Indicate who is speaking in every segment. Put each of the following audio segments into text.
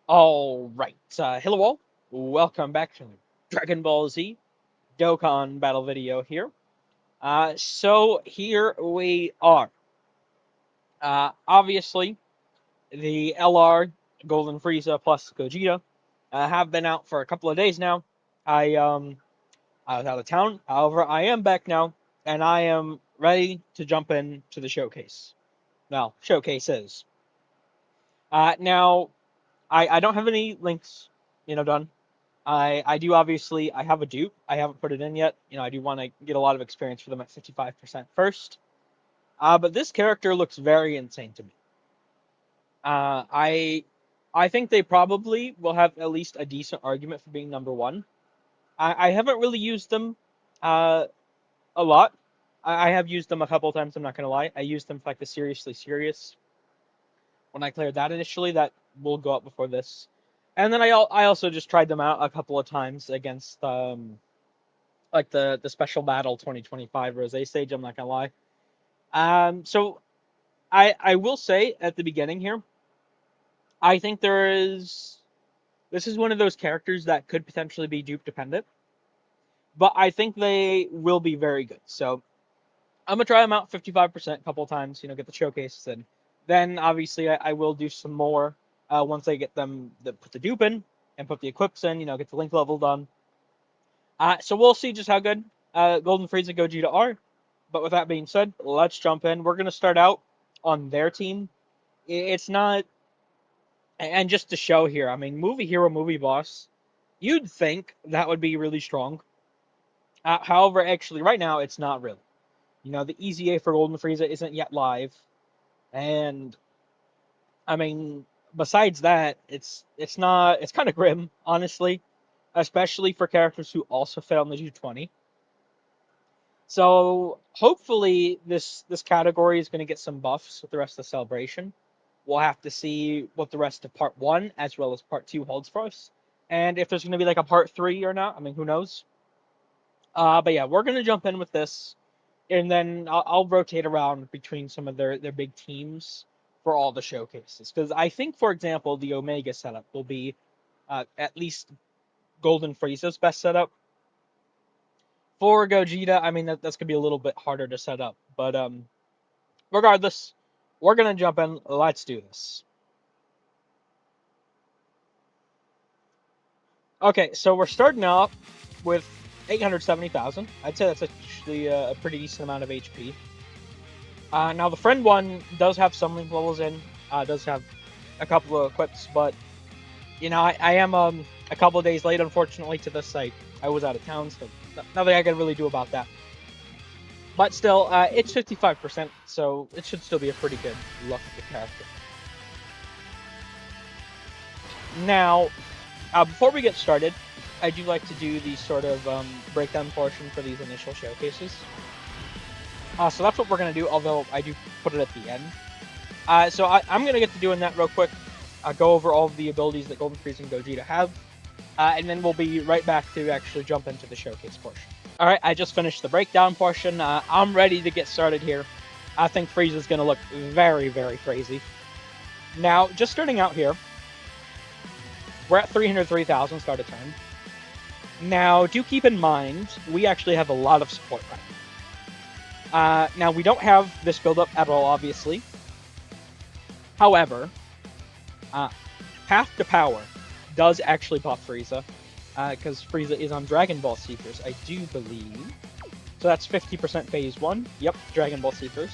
Speaker 1: Alright, hello all. Welcome back to the Dragon Ball Z Dokkan battle video here. So here we are. Obviously, the LR Golden Frieza plus Gogeta have been out for a couple of days now. I um I was out of town. However, I am back now, and I am ready to jump into the showcase. Well, showcases. Now I don't have any links, done. I do obviously I have a dupe. I haven't put it in yet. I do want to get a lot of experience for them at 55% first. But this character looks very insane to me. I think they probably will have at least a decent argument for being number one. I haven't really used them uh, a lot. I have used them a couple times. I'm not gonna lie. I used them for like the seriously serious when I cleared that initially. That will go up before this. And then I also just tried them out a couple of times against like the special battle 2025 Rose stage. I'm not gonna lie. So I will say at the beginning here, I think this is one of those characters that could potentially be dupe dependent, but I think they will be very good. So I'm gonna try them out 55% a couple times. Get the showcases in. Then obviously I will do some more once I get them put the dupe in and put the equips in. Get the link level done. So we'll see just how good Golden Frieza and Gogeta are. But with that being said, let's jump in. We're going to start out on their team. It's not, and just to show here, I mean, movie hero, movie boss, you'd think that would be really strong. However, actually, right now, it's not really. The EZA for Golden Frieza isn't yet live. And, I mean, besides that, it's not, it's kind of grim, honestly, especially for characters who also fit on the 220. So hopefully this category is going to get some buffs with the rest of the celebration. We'll have to see what the rest of part one as well as part two holds for us, and if there's going to be like a part three or not. I mean, who knows? But yeah, we're going to jump in with this, and then I'll rotate around between some of their big teams for all the showcases. Because I think, for example, the Omega setup will be at least Golden Frieza's best setup. For Gogeta, I mean that's gonna be a little bit harder to set up, but regardless, we're gonna jump in. Let's do this. Okay, so we're starting off with 870,000. I'd say that's actually a pretty decent amount of HP. Now the friend one does have some link levels in, does have a couple of equips, but I am a couple of days late, unfortunately, to this site. I was out of town, so nothing I can really do about that. But still, it's 55%, so it should still be a pretty good look at the character. Now, before we get started, I do like to do the sort of breakdown portion for these initial showcases. So that's what we're going to do, although I do put it at the end. So I'm going to get to doing that real quick. Go over all of the abilities that Golden Frieza and Gogeta have, and then we'll be right back to actually jump into the showcase portion. All right, I just finished the breakdown portion. I'm ready to get started here. I think Frieza's going to look very, very crazy. Now, just starting out here, we're at 303,000 start of turn. Now, do keep in mind, we actually have a lot of support right now. We don't have this build-up at all, obviously. However, Path to Power does actually buff Frieza, because Frieza is on Dragon Ball Seekers, I do believe. So that's 50% phase 1. Yep, Dragon Ball Seekers.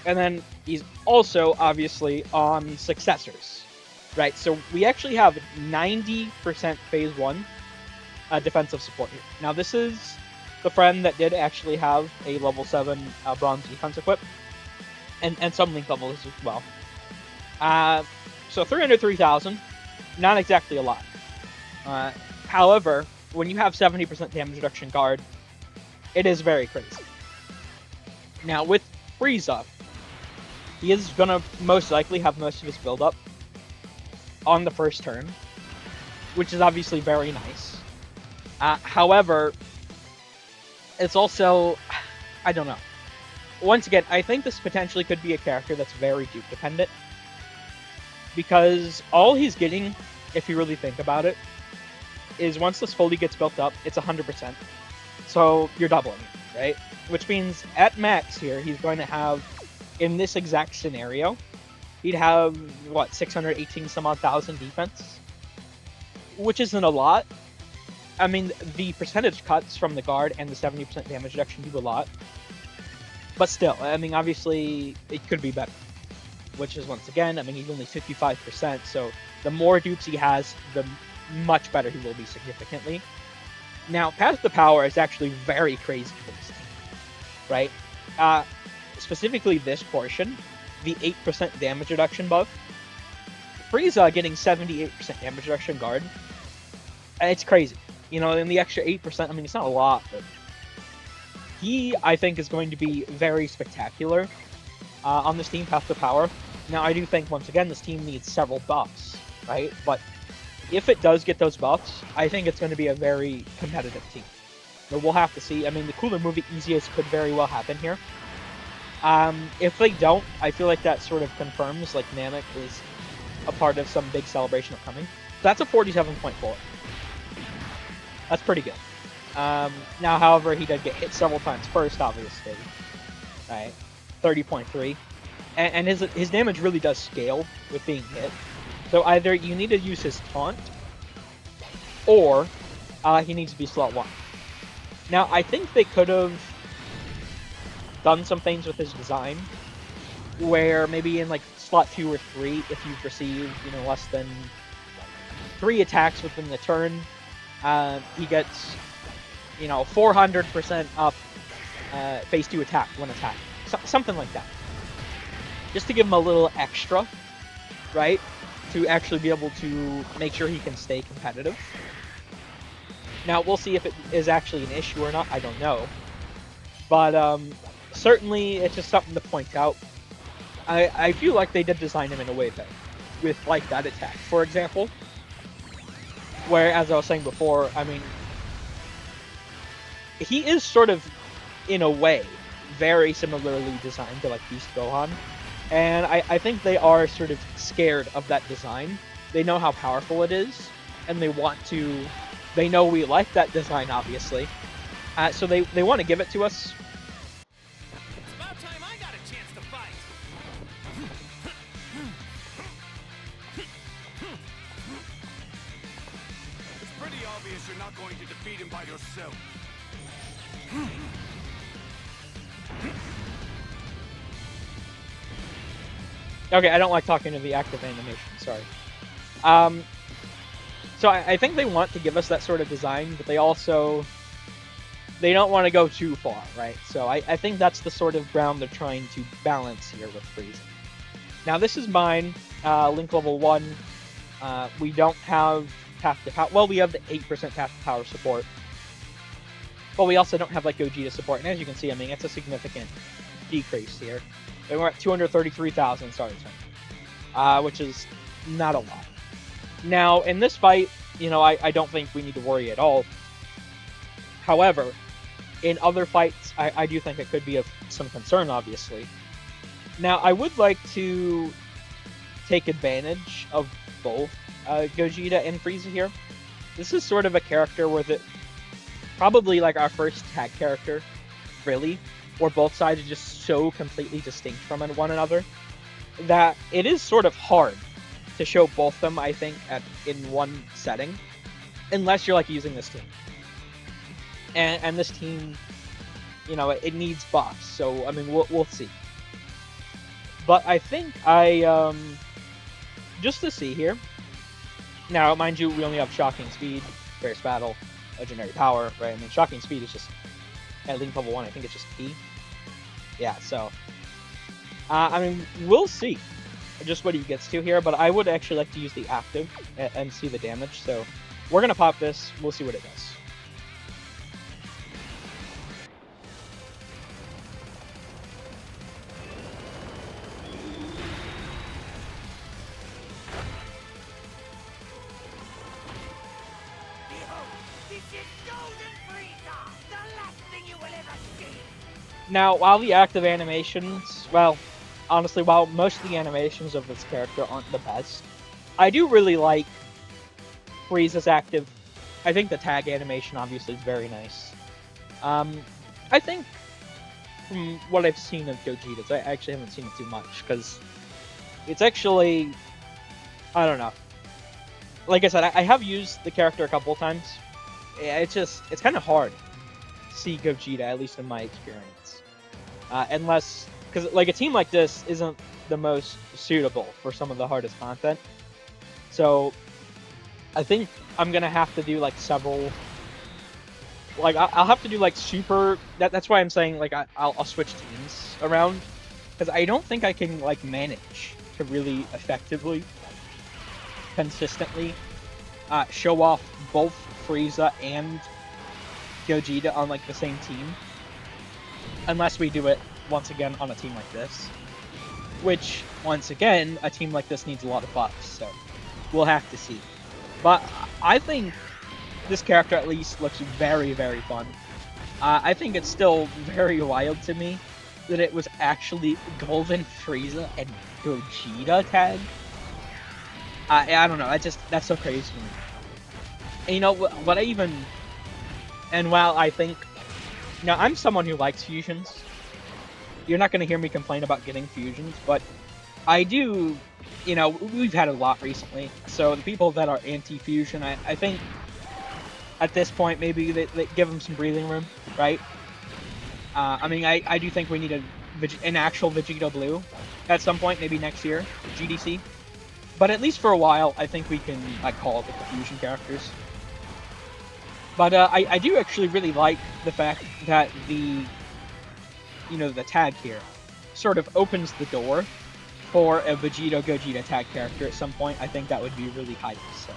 Speaker 1: And then he's also, obviously, on Successors. Right, so we actually have 90% phase 1 defensive support here. Now, this is the friend that did actually have a level 7 bronze defense equip, and some link levels as well. So 303,000, not exactly a lot. However, when you have 70% damage reduction guard, it is very crazy. Now, with Frieza, he is going to most likely have most of his build-up on the first turn, which is obviously very nice. However, it's also, I don't know. Once again, I think this potentially could be a character that's very dupe dependent, because all he's getting if you really think about it, is once this fully gets built up, it's 100%. So you're doubling it, right? Which means at max here, he's going to have, in this exact scenario, he'd have, what, 618 some odd thousand defense? Which isn't a lot. I mean, the percentage cuts from the guard and the 70% damage reduction do a lot. But still, I mean, obviously, it could be better. Which is, once again, I mean, he's only 55%, so the more dupes he has, the much better he will be significantly. Now, Path to Power is actually very crazy for this team, right? Specifically this portion, the 8% damage reduction buff. Frieza getting 78% damage reduction guard. It's crazy. You know, and the extra 8%, I mean, it's not a lot, but he, I think, is going to be very spectacular on this team, Path to Power. Now, I do think, once again, this team needs several buffs, right? But if it does get those buffs, I think it's going to be a very competitive team. But we'll have to see. I mean, the cooler movie Easiest could very well happen here. If they don't, I feel like that sort of confirms, like, Namek is a part of some big celebration upcoming. That's a 47.4. That's pretty good. Now, however, he did get hit several times first, obviously. Right? 30.3. And his damage really does scale with being hit. So either you need to use his taunt, or he needs to be slot 1. Now, I think they could have done some things with his design, where maybe in like slot 2 or 3, if you've received, you know, less than 3 attacks within the turn, he gets, you know, 400% up phase 2 attack, 1 attack. Something like that. Just to give him a little extra, right? To actually be able to make sure he can stay competitive. Now, we'll see if it is actually an issue or not. I don't know. But certainly, it's just something to point out. I feel like they did design him in a way that, with like that attack, for example. Where, as I was saying before, I mean, he is sort of, in a way, very similarly designed to like Beast Gohan. And I think they are sort of scared of that design. They know how powerful it is, and they want to... They know we like that design, obviously. So they want to give it to us.
Speaker 2: It's about time I got a chance to fight. It's pretty obvious you're not going to defeat him by yourself.
Speaker 1: Okay, I don't like talking to the active animation, sorry. So I think they want to give us that sort of design, but they also... They don't want to go too far, right? So I think that's the sort of ground they're trying to balance here with Frieza. Now, this is mine, Link level 1. We don't have Path to Power... Well, we have the 8% Path to Power support. But we also don't have, like, Gogeta support. And as you can see, I mean, it's a significant decrease here. We're at 233,000 stars, which is not a lot. Now, in this fight, you know, I don't think we need to worry at all. However, in other fights, I do think it could be of some concern, obviously. Now, I would like to take advantage of both Gogeta and Frieza here. This is sort of a character where probably like our first tag character, really, where both sides are just so completely distinct from one another that it is sort of hard to show both of them, I think, in one setting, unless you're like using this team. And this team, you know, it needs buffs, so I mean, we'll see. But I think just to see here. Now, mind you, we only have Shocking Speed, Fierce Battle, Legendary Power, right? I mean, Shocking Speed is just at Link level 1. I think it's just P. Yeah, so I mean, we'll see just what he gets to here, but I would actually like to use the active and see the damage. So we're gonna pop this. We'll see what it does. Now, while the active animations, well, honestly, while most of the animations of this character aren't the best, I do really like Frieza's active. I think the tag animation obviously is very nice. I think from what I've seen of Gogeta's, I actually haven't seen it too much because it's actually, I don't know. Like I said, I have used the character a couple of times. It's kind of hard to see Gogeta, at least in my experience. Unless, because like a team like this isn't the most suitable for some of the hardest content. So I think I'm gonna have to do like several. Like I'll have to do like super. That's why I'm saying like I'll switch teams around because I don't think I can like manage to really effectively, consistently show off both Frieza and Gogeta on like the same team, unless we do it once again on a team like this. Which once again, a team like this needs a lot of buffs, so we'll have to see. But I think this character at least looks very, very fun. I think it's still very wild to me that it was actually Golden Frieza and Gogeta tag. I don't know. That's so crazy to me. And you know what I even, and while I think, now I'm someone who likes fusions. You're not going to hear me complain about getting fusions, but I do. You know, we've had a lot recently. So the people that are anti-fusion, I think at this point maybe they give them some breathing room, right? I mean, I do think we need an actual Vegeta Blue at some point, maybe next year, GDC. But at least for a while, I think we can like call it with the fusion characters. But I do actually really like the fact that the tag here sort of opens the door for a Gogeta tag character at some point. I think that would be really hype. So,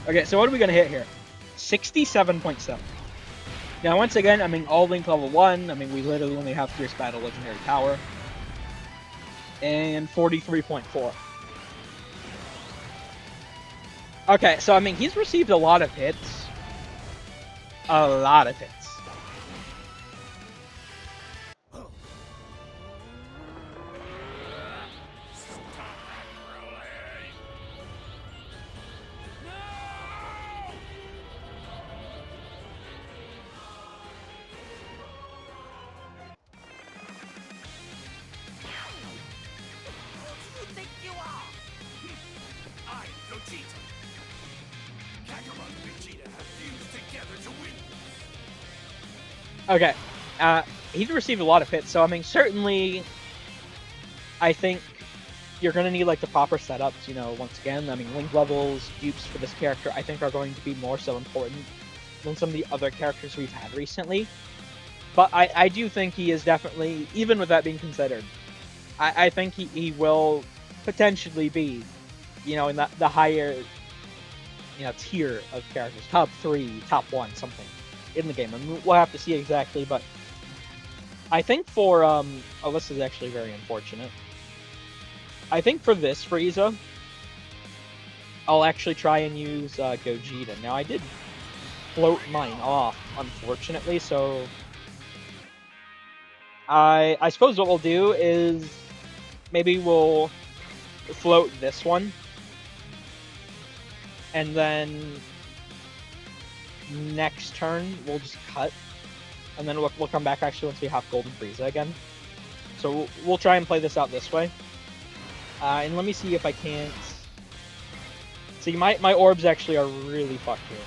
Speaker 1: okay, so what are we gonna hit here? 67.7. Now, once again, I mean, all Link level 1. I mean, we literally only have Fierce Battle Legendary Power. And 43.4. Okay, so I mean, he's received a lot of hits. A lot of hits. Okay, he's received a lot of hits, so I mean, certainly, I think you're going to need like the proper setups, you know, once again. I mean, Link levels, dupes for this character, I think are going to be more so important than some of the other characters we've had recently. But I do think he is definitely, even with that being considered, I think he will potentially be, you know, in the higher, you know, tier of characters, top 3, top 1, something in the game. I mean, we'll have to see exactly, but I think for oh, this is actually very unfortunate. I think for this Frieza, I'll actually try and use Gogeta. Now, I did float mine off, unfortunately, so I suppose what we'll do is maybe we'll float this one, and then next turn we'll just cut, and then we'll come back actually once we have Golden Frieza again. So we'll try and play this out this way. And let me see if I can't. See, my orbs actually are really fucked here.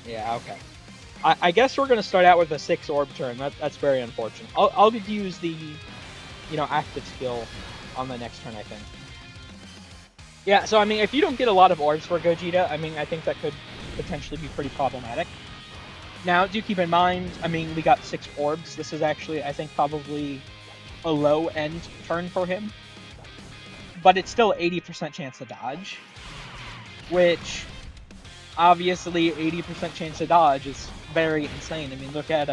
Speaker 1: Yeah, okay. I guess we're gonna start out with a 6 orb turn. That's very unfortunate. I'll use the, you know, active skill on the next turn, I think. Yeah, so I mean, if you don't get a lot of orbs for Gogeta, I mean, I think that could potentially be pretty problematic. Now, do keep in mind, I mean, we got 6 orbs. This is actually, I think, probably a low-end turn for him. But it's still 80% chance to dodge, which, obviously, 80% chance to dodge is very insane. I mean, look at,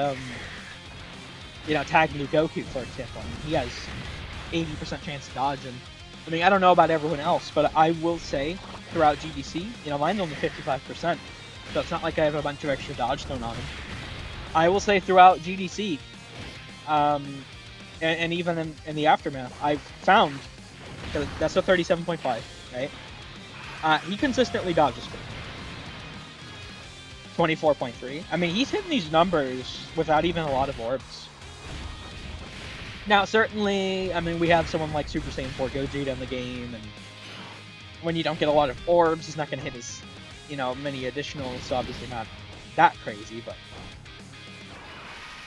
Speaker 1: you know, Tag New Goku, for example. I mean, he has 80% chance to dodge, and I mean, I don't know about everyone else, but I will say, throughout GDC, you know, mine's only 55%, so it's not like I have a bunch of extra dodge thrown on him. I will say throughout GDC, and even in the aftermath, I've found That's a 37.5, right? He consistently dodges for 24.3. I mean, he's hitting these numbers without even a lot of orbs. Now, certainly, I mean, we have someone like Super Saiyan 4 Gogeta in the game, and when you don't get a lot of orbs, he's not going to hit his, many additionals, so obviously not that crazy, but...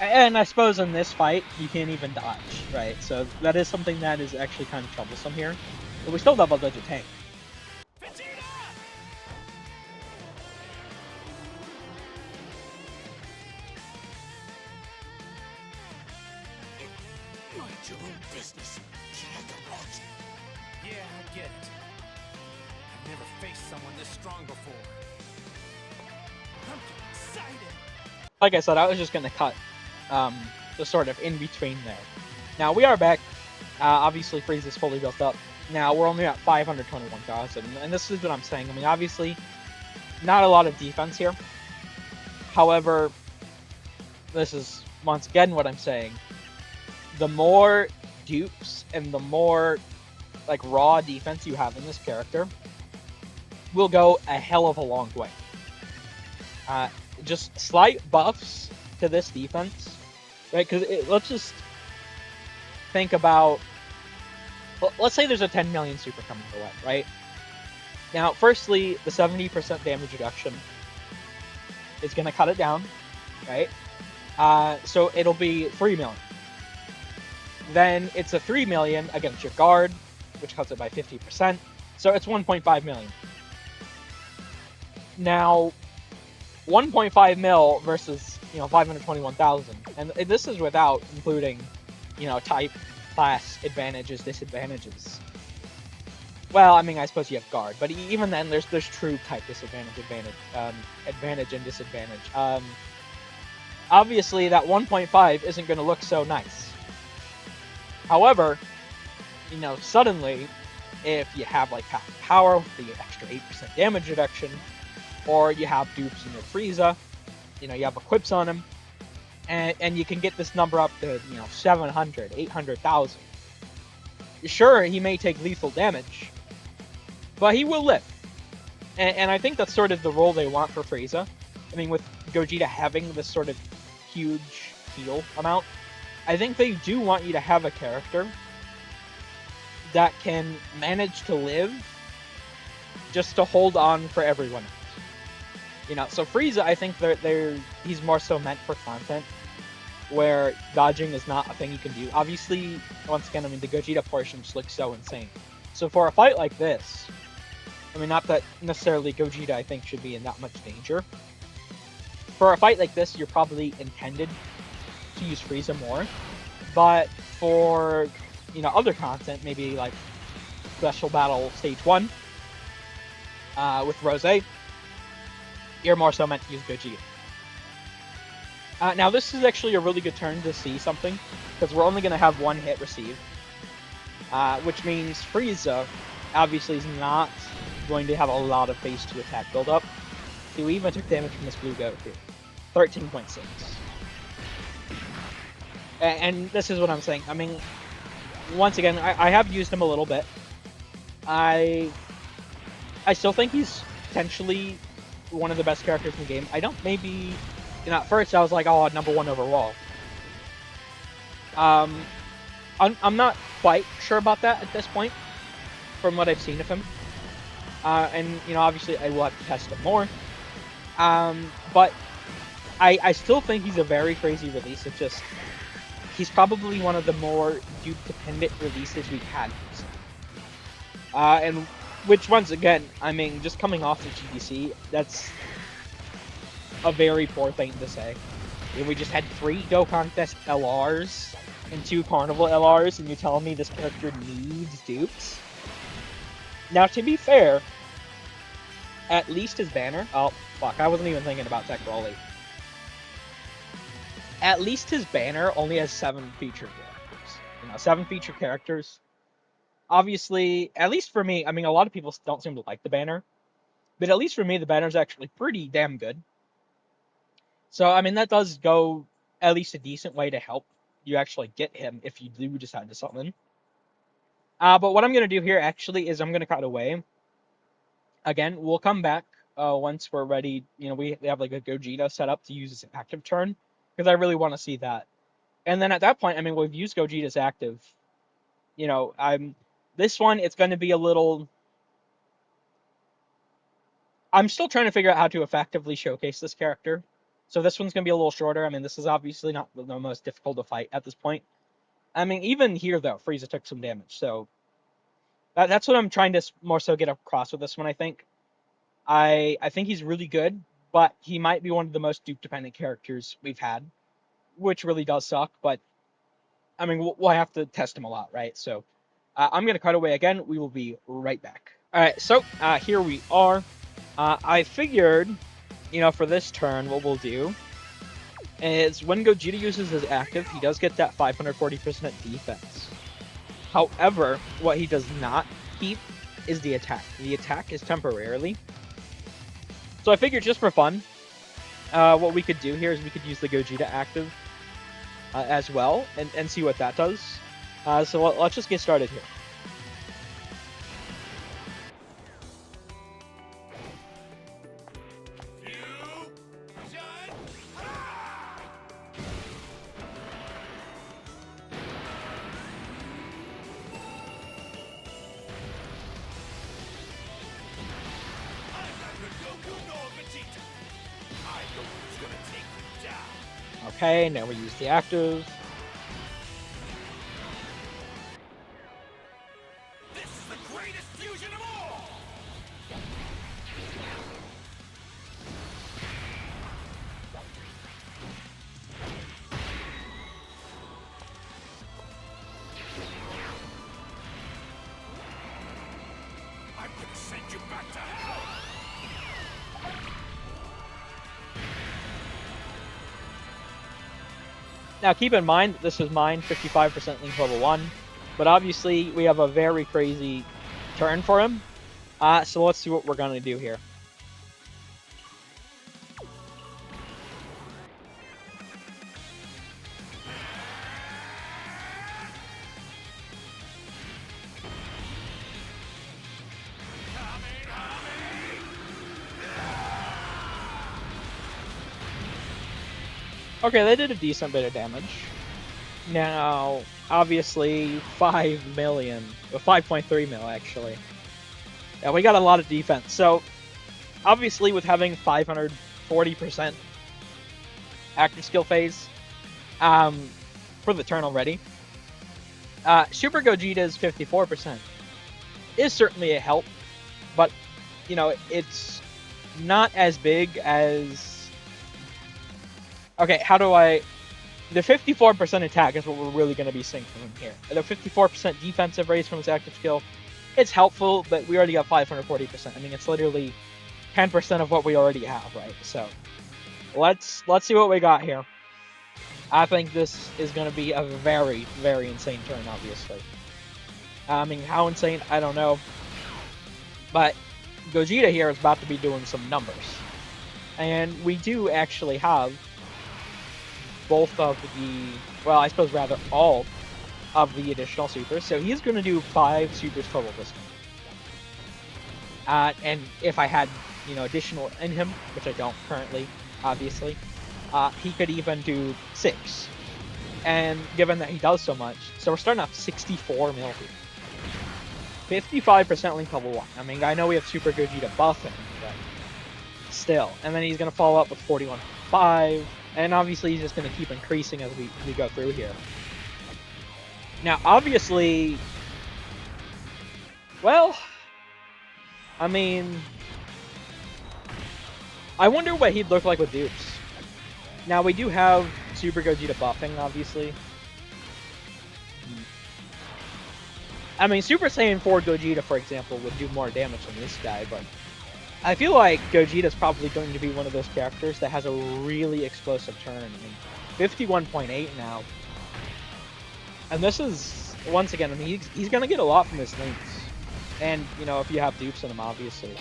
Speaker 1: And I suppose in this fight, you can't even dodge, right? So that is something that is actually kind of troublesome here. But we still double-digit tank.
Speaker 2: Mind your own business, Kakarot. Yeah, I get it. I've never faced someone this strong before. I'm getting excited.
Speaker 1: Like I said, I was just going to cut the sort of in-between there. Now, we are back. Obviously, Frieza's fully built up. Now, we're only at 521,000. And this is what I'm saying. I mean, obviously, not a lot of defense here. However, this is, once again, what I'm saying. The more dupes and the more, raw defense you have in this character will go a hell of a long way. Just slight buffs to this defense, right? Because let's just think about, let's say there's a 10 million super coming your way, right? Now, firstly, the 70% damage reduction is going to cut it down, right? So it'll be 3 million. Then it's a 3 million against your guard, which cuts it by 50%. So it's 1.5 million. Now, 1.5 mil versus 521,000, and this is without including type, class, advantages, disadvantages. Well, I mean, I suppose you have guard, but even then, there's true type disadvantage, advantage and disadvantage. Obviously, that 1.5 isn't going to look so nice. However, suddenly, if you have half power with the extra 8% damage reduction, or you have dupes in your Frieza, you have equips on him, and you can get this number up to 700, 800,000. Sure, he may take lethal damage, but he will live. And I think that's sort of the role they want for Frieza. I mean, with Gogeta having this sort of huge heal amount, I think they do want you to have a character that can manage to live just to hold on for everyone else. So Frieza, I think he's more so meant for content where dodging is not a thing you can do. Obviously, once again, I mean, the Gogeta portion just looks so insane. So for a fight like this, I mean, not that necessarily Gogeta, I think, should be in that much danger. For a fight like this, you're probably intended to use Frieza more. But for, other content, maybe like Special Battle Stage 1 with Rose, you're more so meant to use Gogeta. Now, this is actually a really good turn to see something, because we're only going to have one hit received, which means Frieza obviously is not going to have a lot of phase 2 attack buildup. He even took damage from this blue goat here, 13.6. And this is what I'm saying. I mean, once again, I have used him a little bit. I still think he's potentially one of the best characters in the game. I don't maybe... at first I was like, oh, number 1 overall. I'm not quite sure about that at this point, from what I've seen of him. And, obviously I will have to test it more. But I still think he's a very crazy release. It's just, he's probably one of the more dupe-dependent releases we've had. And which, once again, I mean, just coming off the GDC, that's a very poor thing to say. We just had 3 Dokkanfest LRs and 2 Carnival LRs, and you're telling me this character needs dupes? Now, to be fair, at least his banner... Oh, fuck, I wasn't even thinking about Tech Rolly. At least his banner only has 7 featured characters. 7 featured characters. Obviously, at least for me, I mean, a lot of people don't seem to like the banner. But at least for me, the banner's actually pretty damn good. So, I mean, that does go at least a decent way to help you actually get him if you do decide to summon. But what I'm going to do here actually is I'm going to cut away. Again, we'll come back once we're ready. You know, we have like a Gogeta set up to use his active turn because I really want to see that. And then at that point, I mean, we've used Gogeta's active. You know, this one. It's going to be a little. I'm still trying to figure out how to effectively showcase this character. So this one's going to be a little shorter. I mean, this is obviously not the most difficult to fight at this point. I mean, even here though, Frieza took some damage. So that's what I'm trying to more so get across with this one. I think. I think he's really good, but he might be one of the most dupe dependent characters we've had, which really does suck. But I mean, we'll have to test him a lot, right? So I'm gonna cut away again. We will be right back. All right, so here we are. I figured, you know, for this turn, what we'll do is when Gogeta uses his active, he does get that 540% defense. However, what he does not keep is the attack. The attack is temporarily. So I figured just for fun, what we could do here is we could use the Gogeta active as well and see what that does. So let's just get started here. Okay, now we use the active.
Speaker 2: This is the greatest fusion of all! I'm gonna send you back to hell!
Speaker 1: Now keep in mind, this is mine, 55% Link level 1. But obviously, we have a very crazy turn for him. So let's see what we're going to do here. Okay, they did a decent bit of damage. Now, obviously, 5 million, or 5.3 mil actually. Yeah, we got a lot of defense. So, obviously, with having 540% active skill phase for the turn already, Super Gogeta's 54% is certainly a help, but you know, it's not as big as. Okay, how do I... The 54% attack is what we're really going to be seeing from him here. The 54% defensive raise from his active skill, it's helpful, but we already got 540%. I mean, it's literally 10% of what we already have, right? So, let's see what we got here. I think this is going to be a very, very insane turn, obviously. I mean, how insane, I don't know. But Gogeta here is about to be doing some numbers. And we do actually have both of the, well, I suppose rather all of the additional supers. So he's going to do 5 supers total this time. And if I had, you know, additional in him, which I don't currently, obviously, he could even do 6. And given that he does so much, so we're starting off 64 mil here. 55% Link level 1. I mean, I know we have Super Gogeta buffing, but still. And then he's going to follow up with 41.5. And obviously, he's just going to keep increasing as we go through here. Now, obviously, well, I mean, I wonder what he'd look like with dupes. Now, we do have Super Gogeta buffing, obviously. I mean, Super Saiyan 4 Gogeta, for example, would do more damage than this guy, but I feel like Gogeta's probably going to be one of those characters that has a really explosive turn. I mean, 51.8 now. And this is, once again, I mean, he's going to get a lot from his links. And, you know, if you have dupes in him, obviously.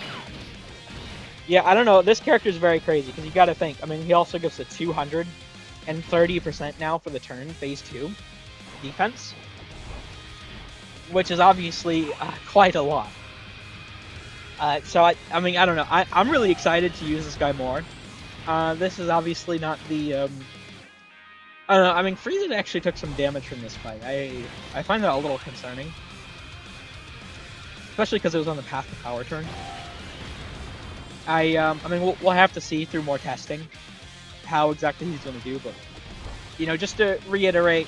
Speaker 1: Yeah, I don't know. This character is very crazy, because you got to think. I mean, he also gives a 230% now for the turn, phase 2 defense. which is obviously quite a lot. So I mean, I don't know. I'm really excited to use this guy more. This is obviously not the I don't know. I mean, Frieza actually took some damage from this fight. I find that a little concerning, especially because it was on the path to power turn. I mean, we'll have to see through more testing how exactly he's going to do, but just to reiterate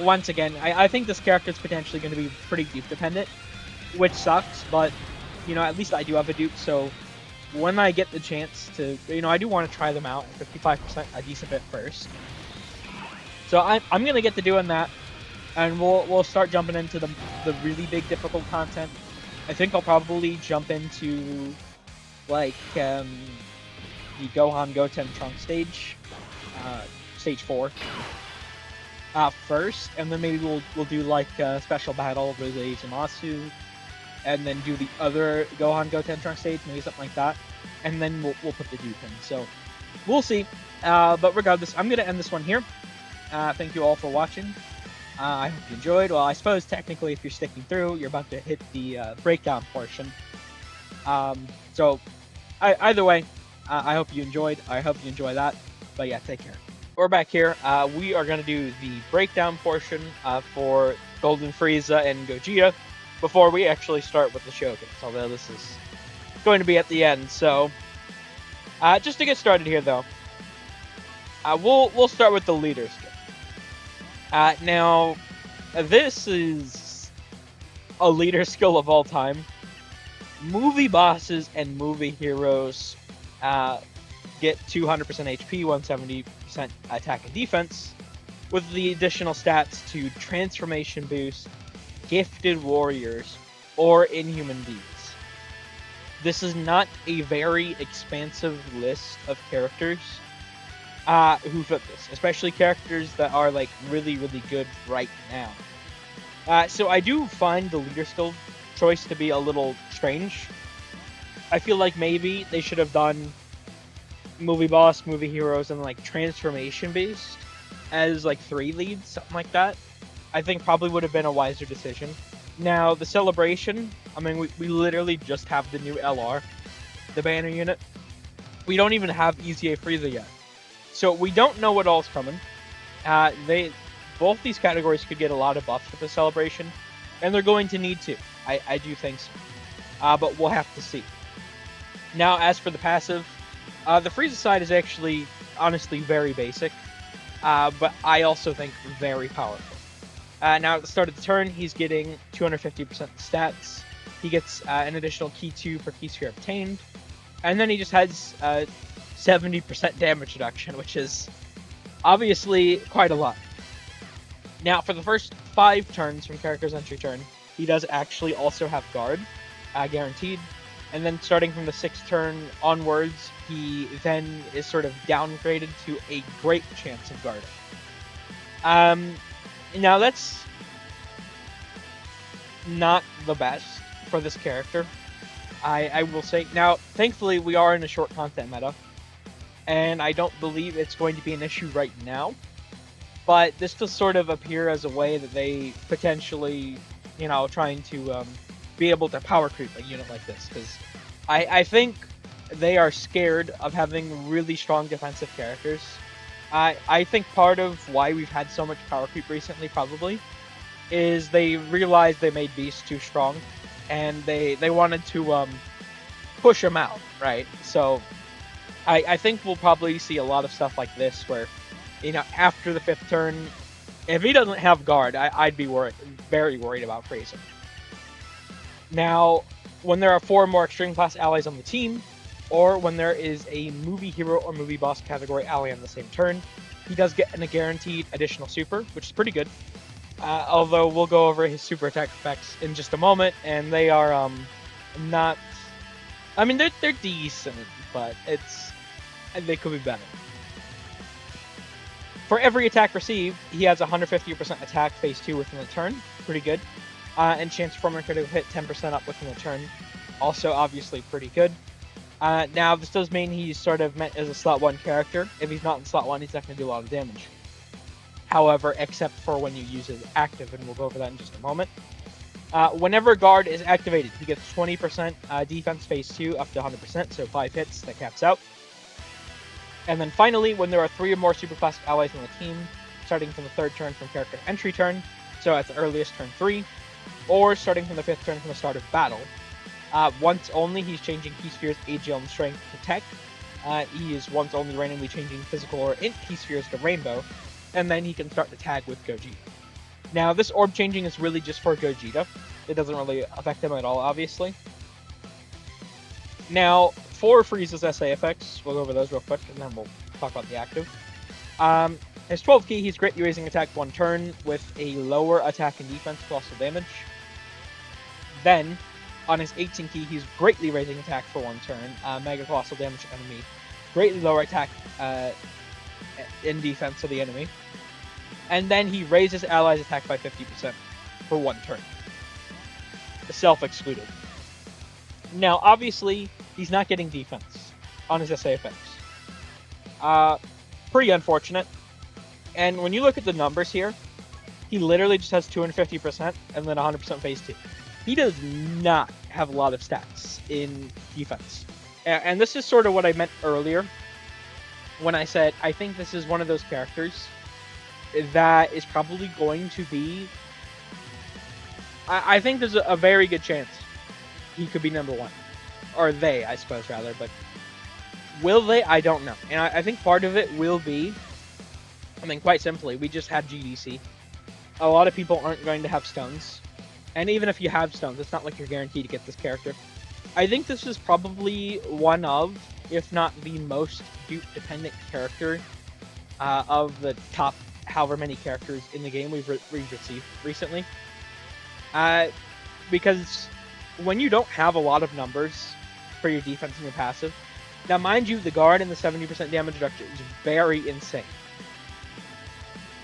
Speaker 1: once again, I think this character is potentially going to be pretty dupe dependent, which sucks, but at least I do have a dupe, so when I get the chance to, I do want to try them out at 55% a decent bit first. So I'm gonna get to doing that, and we'll start jumping into the really big difficult content. I think I'll probably jump into like the Gohan Goten Trunks stage, stage 4, first, and then maybe we'll do like a special battle with Zamasu, and then do the other Gohan Goten Trunks stage, maybe something like that, and then we'll put the dupe in. So we'll see. But regardless, I'm gonna end this one here. Thank you all for watching. I hope you enjoyed. Well, I suppose technically if you're sticking through, you're about to hit the breakdown portion. So either way, I hope you enjoyed. I hope you enjoy that. But yeah, take care. We're back here. We are going to do the breakdown portion for Golden Frieza and Gogeta before we actually start with the showcase, although this is going to be at the end. So just to get started here, though, we'll start with the leader skill. Now, this is a leader skill of all time. Movie bosses and movie heroes get 200% HP, 170% attack and defense, with the additional stats to Transformation Boost, Gifted Warriors, or Inhuman Beings. This is not a very expansive list of characters who fit this, especially characters that are like really, really good right now. So I do find the leader skill choice to be a little strange. I feel like maybe they should have done movie boss, movie heroes, and like transformation based as like 3 leads, something like that. I think probably would have been a wiser decision. Now the celebration, I mean, we literally just have the new LR, the banner unit. We don't even have EZA Frieza yet. So we don't know what all's coming. Both these categories could get a lot of buffs with the celebration, and they're going to need to. I do think so. But we'll have to see. Now, as for the passive, the Frieza side is actually, honestly, very basic, but I also think very powerful. Now, at the start of the turn, he's getting 250% stats. He gets an additional key 2 per key sphere obtained, and then he just has 70% damage reduction, which is obviously quite a lot. Now, for the first 5 turns from character's entry turn, he does actually also have guard, guaranteed. And then starting from the 6th turn onwards, he then is sort of downgraded to a great chance of guarding. Now, that's not the best for this character, I will say. Now, thankfully, we are in a short content meta, and I don't believe it's going to be an issue right now. But this does sort of appear as a way that they potentially, trying to be able to power creep a unit like this. Because I think they are scared of having really strong defensive characters. I think part of why we've had so much power creep recently probably is they realized they made Beast too strong, and they wanted to push him out, right? So I think we'll probably see a lot of stuff like this where, after the 5th turn, if he doesn't have guard, I'd be very worried about Frieza. Now, when there are 4 more extreme class allies on the team, or when there is a movie hero or movie boss category ally on the same turn, he does get a guaranteed additional super, which is pretty good. Although we'll go over his super attack effects in just a moment, and they are not. I mean, they're decent, but they could be better. For every attack received, he has 150% attack phase 2 within the turn, pretty good. And chance for a critical hit 10% up within the turn, also obviously pretty good. Now, this does mean he's sort of meant as a slot 1 character. If he's not in slot 1, he's not going to do a lot of damage. However, except for when you use his active, and we'll go over that in just a moment. Whenever guard is activated, he gets 20% defense phase 2 up to 100%, so 5 hits, that caps out. And then finally, when there are 3 or more superclass allies on the team, starting from the 3rd turn from character entry turn, so at the earliest turn 3, or starting from the 5th turn from the start of battle, once only he's changing Key Sphere's AGL and Strength to Tech. He is once only randomly changing Physical or Int Key Spheres to Rainbow, and then he can start to tag with Gogeta. Now, this orb changing is really just for Gogeta. It doesn't really affect him at all, obviously. Now, for Frieza's SA effects, we'll go over those real quick, and then we'll talk about the active. His 12 key, he's greatly raising attack 1 turn with a lower attack and defense colossal damage. Then, on his 18 key, he's greatly raising attack for 1 turn, mega colossal damage to enemy, greatly lower attack in defense of the enemy. And then he raises allies' attack by 50% for 1 turn. Self-excluded. Now, obviously, he's not getting defense on his SA effects. Pretty unfortunate. And when you look at the numbers here, he literally just has 250% and then 100% phase 2. He does not have a lot of stats in defense. And this is sort of what I meant earlier when I said I think this is one of those characters that is probably going to be... I think there's a very good chance he could be number 1. Or they, I suppose, rather. But will they? I don't know. And I think part of it will be... I mean, quite simply, we just had GDC. A lot of people aren't going to have stones. And even if you have stones, it's not like you're guaranteed to get this character. I think this is probably one of, if not the most dupe-dependent character of the top however many characters in the game we've received recently. Because when you don't have a lot of numbers for your defense and your passive, now mind you, the guard and the 70% damage reduction is very insane.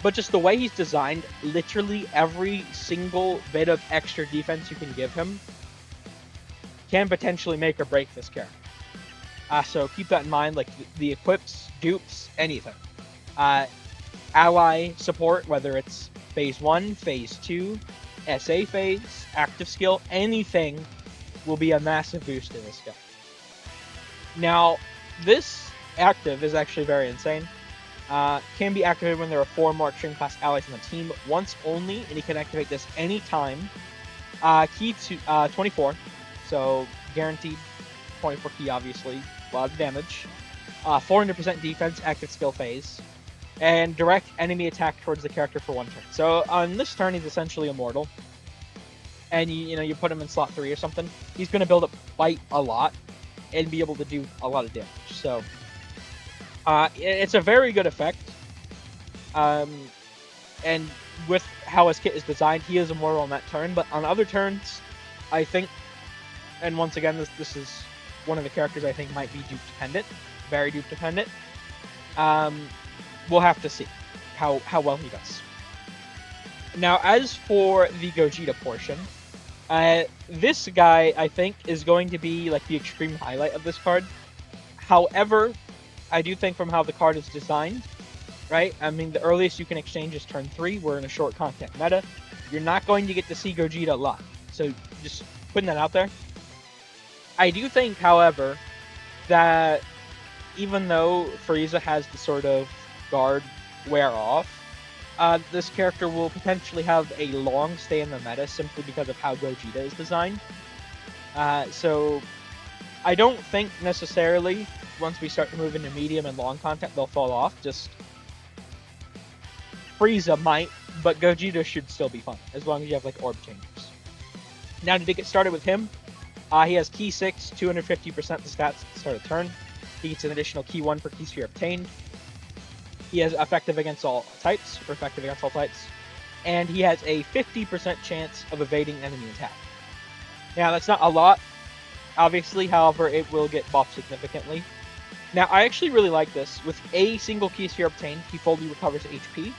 Speaker 1: But just the way he's designed, literally every single bit of extra defense you can give him can potentially make or break this character. So keep that in mind, like the equips, dupes, anything. Ally support, whether it's phase 1, phase 2, SA phase, active skill, anything will be a massive boost in this guy. Now, this active is actually very insane. Can be activated when there are 4 more extreme class allies on the team, once only, and he can activate this anytime. Key to 24, so guaranteed 24 key, obviously, a lot of damage. 400% defense, active skill phase, and direct enemy attack towards the character for 1 turn. So on this turn, he's essentially immortal, and you put him in slot 3 or something, he's going to build up bite a lot and be able to do a lot of damage. So it's a very good effect, and with how his kit is designed, he is immortal on that turn. But on other turns, I think, and once again, this is one of the characters I think might be dupe dependent, very dupe dependent. We'll have to see how well he does. Now, as for the Gogeta portion, this guy I think is going to be like the extreme highlight of this card. However, I do think from how the card is designed, right? I mean, the earliest you can exchange is turn 3. We're in a short content meta. You're not going to get to see Gogeta a lot. So just putting that out there. I do think, however, that even though Frieza has the sort of guard wear off, this character will potentially have a long stay in the meta simply because of how Gogeta is designed. So I don't think necessarily once we start to move into medium and long content, they'll fall off. Just Frieza might, but Gogeta should still be fun, as long as you have like orb changes. Now to get started with him, he has key 6, 250% the stats at the start of turn. He gets an additional key 1 per key sphere obtained. He has effective against all types, or effective against all types. And he has a 50% chance of evading enemy attack. Now that's not a lot, obviously, however, it will get buffed significantly. Now, I actually really like this. With a single key sphere obtained, he fully recovers HP.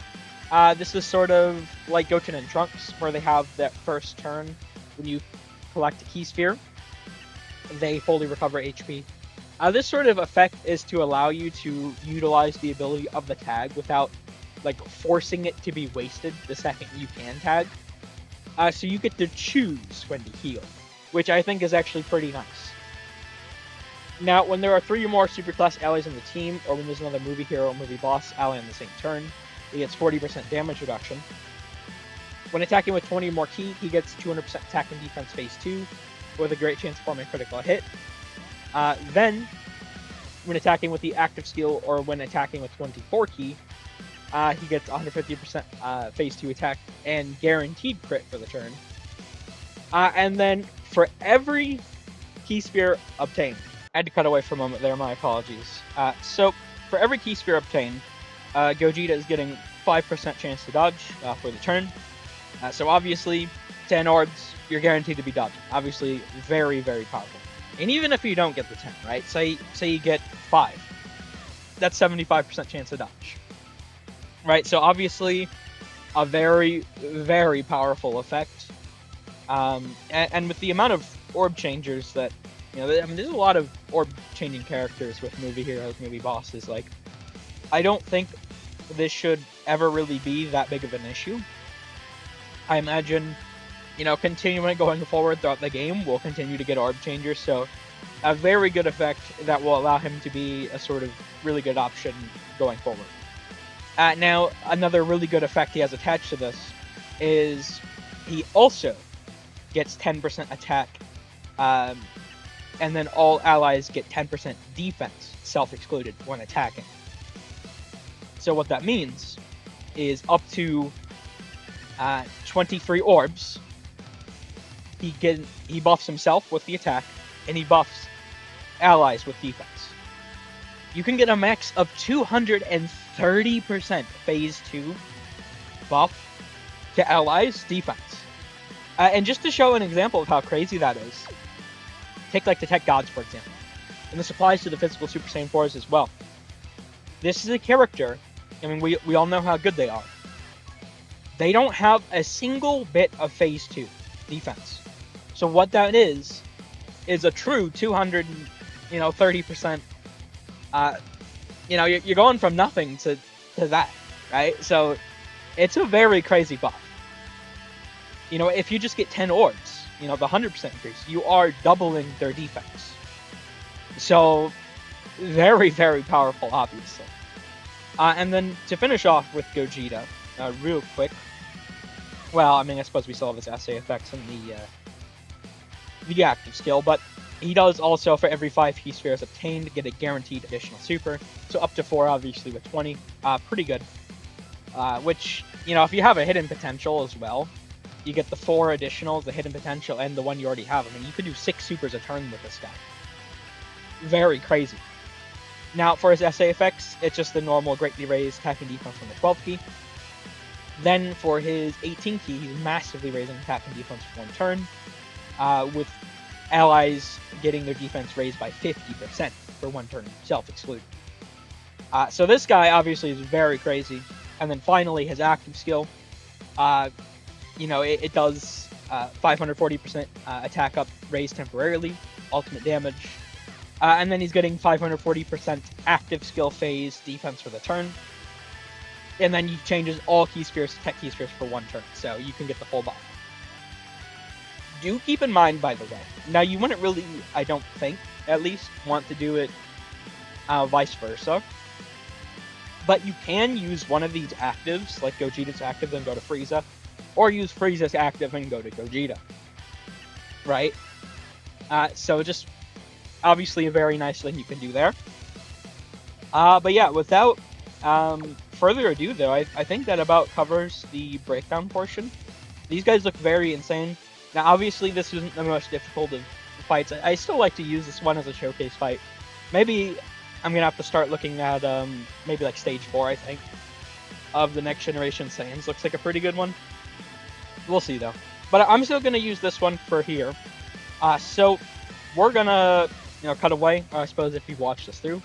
Speaker 1: This is sort of like Goten and Trunks, where they have that first turn when you collect a key sphere. They fully recover HP. This sort of effect is to allow you to utilize the ability of the tag without like forcing it to be wasted the second you can tag. So you get to choose when to heal, which I think is actually pretty nice. Now, when there are 3 or more superclass allies on the team, or when there's another movie hero or movie boss ally on the same turn, he gets 40% damage reduction. When attacking with 20 or more ki, he gets 200% attack and defense phase 2, with a great chance of forming a critical hit. Then, when attacking with the active skill, or when attacking with 24 ki, he gets 150% phase 2 attack and guaranteed crit for the turn. And then, for every ki sphere obtained, I had to cut away for a moment there, my apologies. So, for every ki sphere obtained, Gogeta is getting 5% chance to dodge for the turn. So obviously, 10 orbs, you're guaranteed to be dodging. Obviously, very, very powerful. And even if you don't get the 10, right? Say you get 5. That's 75% chance to dodge. Right? So obviously, a very, very powerful effect. And with the amount of orb changers that, I mean, there's a lot of orb changing characters with movie heroes, movie bosses. Like, I don't think this should ever really be that big of an issue. I imagine, continuing going forward throughout the game, we'll continue to get orb changers, so a very good effect that will allow him to be a sort of really good option going forward. Now, another really good effect he has attached to this is he also gets 10% attack, and then all allies get 10% defense, self-excluded, when attacking. So what that means is up to 23 orbs, he buffs himself with the attack, and he buffs allies with defense. You can get a max of 230% phase 2 buff to allies defense. And just to show an example of how crazy that is, take like the Tech Gods, for example. And this applies to the physical Super Saiyan 4s as well. This is a character, I mean, we all know how good they are. They don't have a single bit of phase 2 defense. So what that is a true 230%. You're going from nothing to that, right? So it's a very crazy buff. If you just get 10 orbs, the 100% increase, you are doubling their defense. So very, very powerful, obviously. And then to finish off with Gogeta, real quick. Well, I mean, I suppose we still have his essay effects and the active skill, but he does also, for every 5 ki spheres obtained, get a guaranteed additional super. So up to 4, obviously, with 20. Pretty good. Which, if you have a hidden potential as well, you get the 4 additionals, the hidden potential, and the one you already have. I mean, you could do 6 supers a turn with this guy. Very crazy. Now, for his essay effects, it's just the normal greatly raised attack and defense from the 12 ki. Then for his 18 ki, he's massively raising attack and defense for 1 turn, with allies getting their defense raised by 50% for 1 turn, self-excluded. So this guy obviously is very crazy. And then finally, his active skill, it does 540% attack up raised temporarily, ultimate damage. And then he's getting 540% active skill phase defense for the turn. And then he changes all ki spheres to tech ki spheres for 1 turn, so you can get the full buff. Do keep in mind, by the way, now you wouldn't really, I don't think, at least, want to do it vice versa. But you can use one of these actives, like Gogeta's active, then go to Frieza, or use Frieza's active and go to Gogeta. Right? So just obviously a very nice thing you can do there. But yeah, without further ado, though, I think that about covers the breakdown portion. These guys look very insane. Now, obviously, this isn't the most difficult of fights. I still like to use this one as a showcase fight. Maybe I'm going to have to start looking at, maybe like Stage 4, I think, of the Next Generation Saiyans. Looks like a pretty good one. We'll see, though. But I'm still going to use this one for here. So we're going to, cut away, I suppose, if you've watched this through,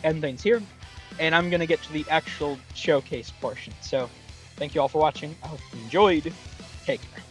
Speaker 1: end things here. And I'm going to get to the actual showcase portion. So thank you all for watching. I hope you enjoyed. Take care.